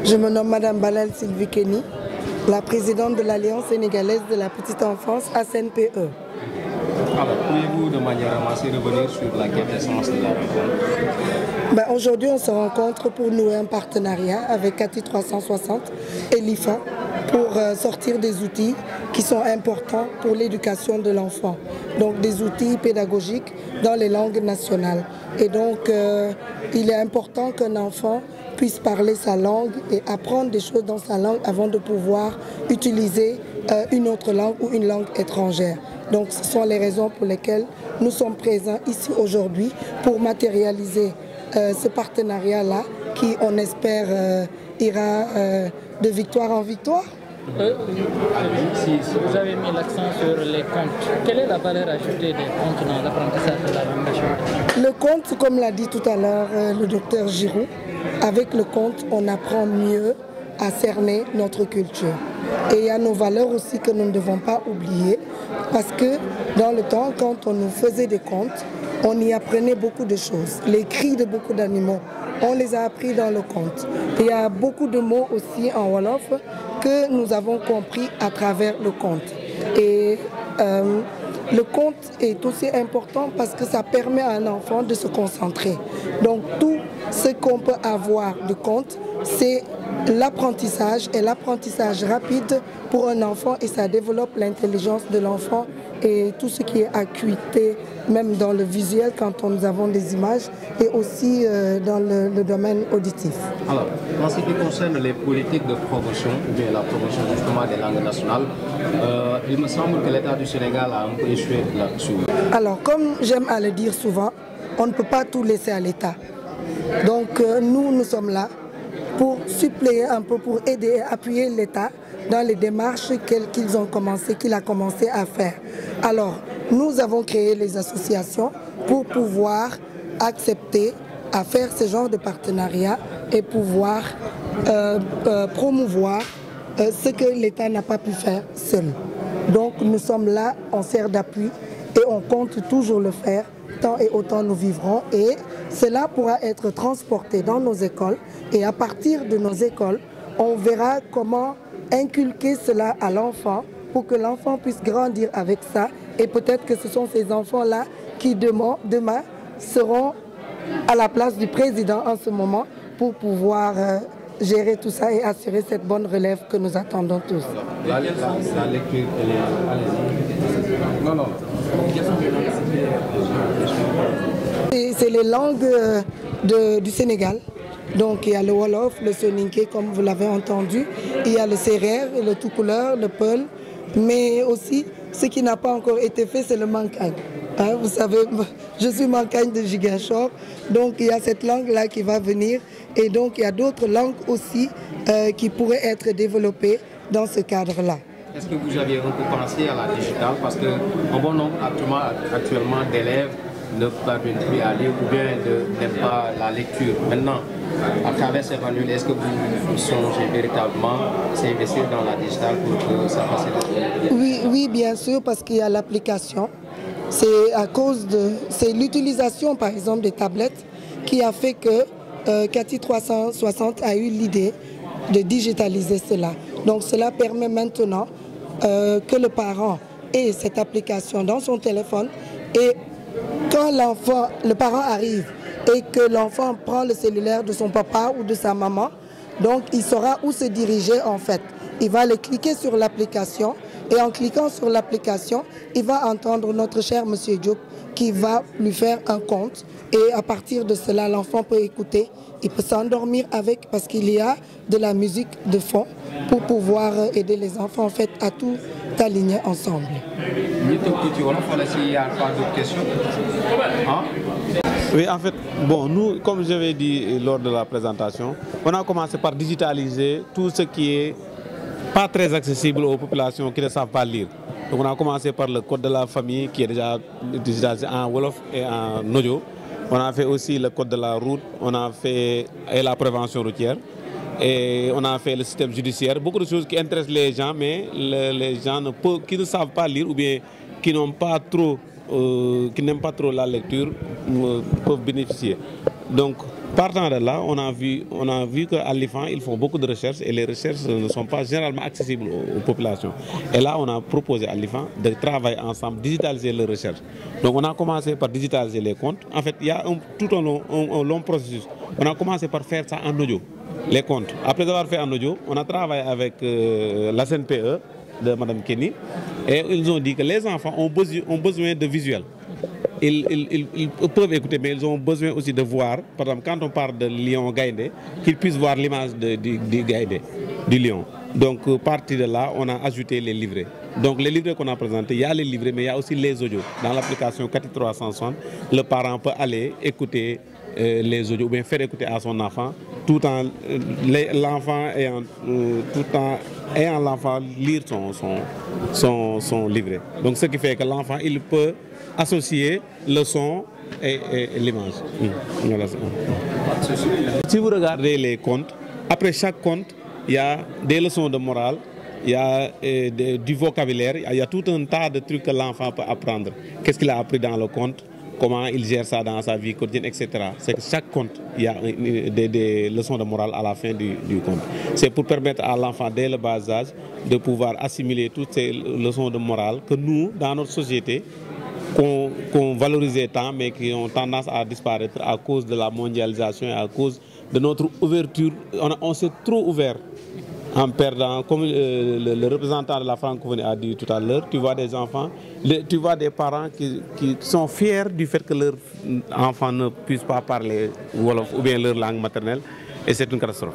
Je me nomme Madame Balal Sylvie Kenny, la présidente de l'Alliance sénégalaise de la petite enfance ASNPE. Alors, pouvez-vous de manière avancée revenir sur la quintessence de la rencontre? Aujourd'hui, on se rencontre pour nouer un partenariat avec Cathy 360 et l'IFA pour sortir des outils qui sont importants pour l'éducation de l'enfant. Donc des outils pédagogiques dans les langues nationales. Et donc, il est important qu'un enfant puisse parler sa langue et apprendre des choses dans sa langue avant de pouvoir utiliser une autre langue ou une langue étrangère. Donc ce sont les raisons pour lesquelles nous sommes présents ici aujourd'hui pour matérialiser ce partenariat-là qui, on espère, ira de victoire en victoire. Si vous avez mis l'accent sur les contes, quelle est la valeur ajoutée des contes dans l'apprentissage de la langue nationale? Le conte, comme l'a dit tout à l'heure le docteur Giroux, avec le conte, on apprend mieux à cerner notre culture. Et il y a nos valeurs aussi que nous ne devons pas oublier, parce que dans le temps, quand on nous faisait des contes, on y apprenait beaucoup de choses. Les cris de beaucoup d'animaux, on les a appris dans le conte. Et il y a beaucoup de mots aussi en Wolof que nous avons compris à travers le conte. Et le conte est aussi important parce que ça permet à un enfant de se concentrer. Donc tout ce qu'on peut avoir de conte, c'est l'apprentissage et l'apprentissage rapide pour un enfant et ça développe l'intelligence de l'enfant et tout ce qui est acuité, même dans le visuel quand nous avons des images et aussi dans le domaine auditif. Alors, en ce qui concerne les politiques de promotion, ou bien la promotion justement des langues nationales, il me semble que l'État du Sénégal a un peu échoué là-dessus. Alors, comme j'aime à le dire souvent, on ne peut pas tout laisser à l'État. Donc nous sommes là pour suppléer un peu, pour aider et appuyer l'État dans les démarches qu'il a commencé à faire. Alors, nous avons créé les associations pour pouvoir accepter à faire ce genre de partenariat et pouvoir promouvoir ce que l'État n'a pas pu faire seul. Donc nous sommes là, on sert d'appui et on compte toujours le faire, tant et autant nous vivrons. Et cela pourra être transporté dans nos écoles et à partir de nos écoles, on verra comment inculquer cela à l'enfant pour que l'enfant puisse grandir avec ça. Et peut-être que ce sont ces enfants-là qui demain seront à la place du président en ce moment pour pouvoir gérer tout ça et assurer cette bonne relève que nous attendons tous. La lecture, elle est... Allez-y. Non. C'est les langues du Sénégal. Donc il y a le Wolof, le Soninké comme vous l'avez entendu, il y a le Serer, le Toucouleur, le Peul, mais aussi ce qui n'a pas encore été fait c'est le Mankagne. Hein, vous savez, je suis Mankagne de Ziguinchor, donc il y a cette langue-là qui va venir et donc il y a d'autres langues aussi qui pourraient être développées dans ce cadre-là. Est-ce que vous aviez un peu pensé à la digitale parce qu'un bon nombre actuellement d'élèves ne parviennent plus à lire ou bien n'aiment pas la lecture. Maintenant, à travers ces manuels, est-ce que vous songez véritablement s'investir dans la digitale pour que ça facilite? Oui, bien sûr, parce qu'il y a l'application. C'est l'utilisation, par exemple, des tablettes qui a fait que Cathy 360 a eu l'idée de digitaliser cela. Donc cela permet maintenant que le parent ait cette application dans son téléphone et quand le parent arrive et que l'enfant prend le cellulaire de son papa ou de sa maman, donc il saura où se diriger en fait. Il va le cliquer sur l'application et en cliquant sur l'application, il va entendre notre cher Monsieur Diop qui va lui faire un conte et à partir de cela, l'enfant peut écouter, il peut s'endormir avec parce qu'il y a de la musique de fond pour pouvoir aider les enfants en fait à tout aligner ensemble. Oui, en fait, bon, nous, comme j'avais dit lors de la présentation, on a commencé par digitaliser tout ce qui est pas très accessible aux populations qui ne savent pas lire. Donc on a commencé par le code de la famille qui est déjà digitalisé en Wolof et en audio. On a fait aussi le code de la route, on a fait la prévention routière et on a fait le système judiciaire. Beaucoup de choses qui intéressent les gens, mais les gens qui ne savent pas lire ou bien qui n'ont pas trop qui n'aiment pas trop la lecture peuvent bénéficier. Donc, partant de là, on a vu qu'à l'IFAN, ils font beaucoup de recherches et les recherches ne sont pas généralement accessibles aux populations. Et là, on a proposé à l'IFAN de travailler ensemble, digitaliser les recherches. Donc, on a commencé par digitaliser les comptes. En fait, il y a tout un long processus. On a commencé par faire ça en audio, les comptes. Après avoir fait en audio, on a travaillé avec la CNPE de Mme Kenny et ils ont dit que les enfants ont besoin de visuel. Ils peuvent écouter, mais ils ont besoin aussi de voir. Par exemple, quand on parle de lion gaïndé, qu'ils puissent voir l'image du gaïndé, du lion. Donc, partir de là, on a ajouté les livrets. Donc, les livrets qu'on a présentés, il y a les livrets, mais il y a aussi les audios. Dans l'application Kati 360, le parent peut aller écouter les audios ou bien faire écouter à son enfant, tout en l'enfant ayant l'enfant lire son livret. Donc, ce qui fait que l'enfant, il peut associer le son et l'image. Si vous regardez les contes, après chaque conte, il y a des leçons de morale, il y a du vocabulaire, il y a tout un tas de trucs que l'enfant peut apprendre. Qu'est-ce qu'il a appris dans le conte, comment il gère ça dans sa vie quotidienne, etc. C'est que chaque conte, il y a des leçons de morale à la fin du conte. C'est pour permettre à l'enfant, dès le bas âge, de pouvoir assimiler toutes ces leçons de morale que nous, dans notre société, qu'on valorisait tant, mais qui ont tendance à disparaître à cause de la mondialisation et à cause de notre ouverture. On s'est trop ouvert en perdant, comme le représentant de la francophonie a dit tout à l'heure, tu vois des enfants, tu vois des parents qui sont fiers du fait que leurs enfants ne puissent pas parler Wolof ou bien leur langue maternelle, et c'est une catastrophe.